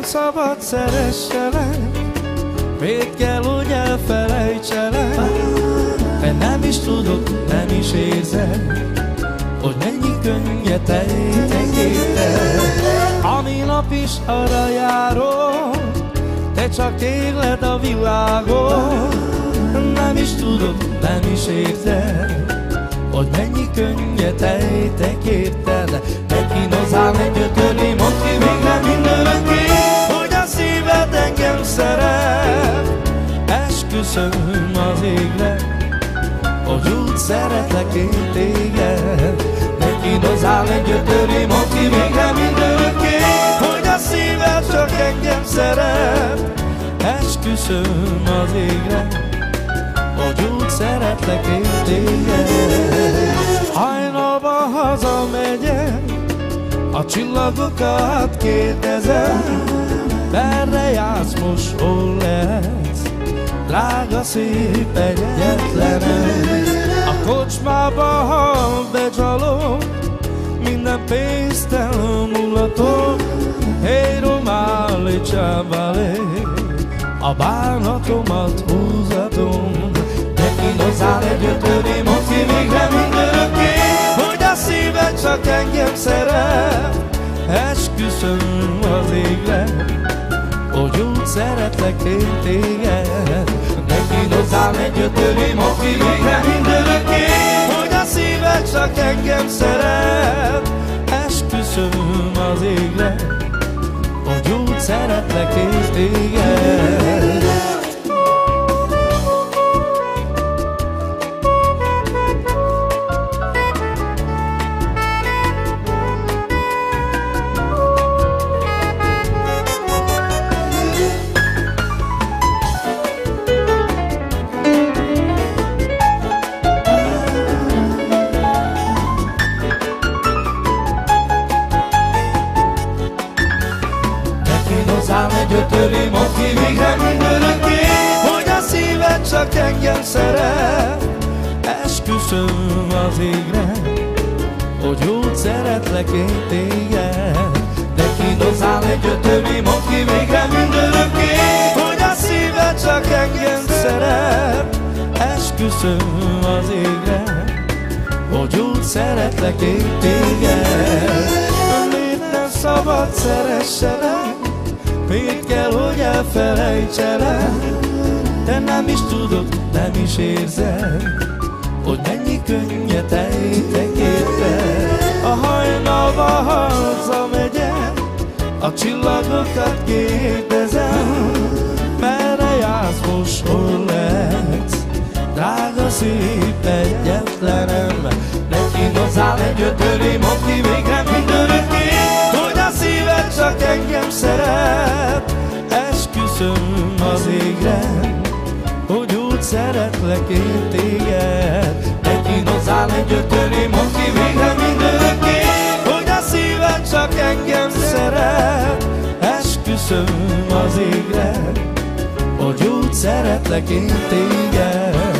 szabad szeresselek, miért kell, hogy elfelejtselek? Te nem is tudod, nem is érzed, hogy mennyi könnyet tejtek érted. Ami nap is arra járok, te csak éled a világon. Nem is tudod, nem is érzed, hogy mennyi könnyet tejtek érted. Te kínozál egy ötöli, mondd ki végre mindörökké, hogy a szíved engem szeret. Esküszöm az égre, hogy úgy szeretlek én téged. Te kínozál egy ötöli, mondd ki végre mindörökké, hogy a szíved csak engem szeret. Esküszöm az égre, hogy úgy szeretlek én téged. Hajnalban hazamegyek, a csillagokat kérdezem, merre jársz most, hol lehetsz, drága szép egyetlenem. A kocsmába, ha becsalok, minden pénzt elmulatok. Hey romale chavale, a bánatomat húzatom. Te kínozál egy ötöli, mondd ki végre mindörökké, hogy a szíved csak engem szeret. Esküszöm az égre, hogy úgy szeretlek én téged. Te kínozál egy ötöli, mondd ki végre mindörökké, hogy a szíved csak engem szeret. Esküszöm az égre, hogy úgy szeretlek én téged. Kínozál egy ötöli, mondd ki végre mindörökké, hogy a szíved csak engem szeret. Esküszöm az égre, hogy úgy szeretlek én téged. De kínozál egy ötöli, mondd ki végre mindörökké, hogy a szíved csak engem szeret. Esküszöm az égre, hogy úgy szeretlek én téged. Miért nem szabad szeresselek, miért kell, hogy elfelejtselek? Te nem is tudod, nem is érzed, hogy mennyi könnyet tejtek érted. A hajnalba hazamegyek, a csillagokat kérdezem, merre jársz most, hol lehetsz, drága szép egyetlenem. Ne kínozál egy ötöli, mondd ki végre mindörökké, hogy a szíved csak engem szeret. Esküszöm az égre, hogy úgy szeretlek én téged. Ne kínozál egy ötöli, mondd ki végre mindörökké, hogy a szíved csak engem szeret. Esküszöm az égre, hogy úgy szeretlek én téged.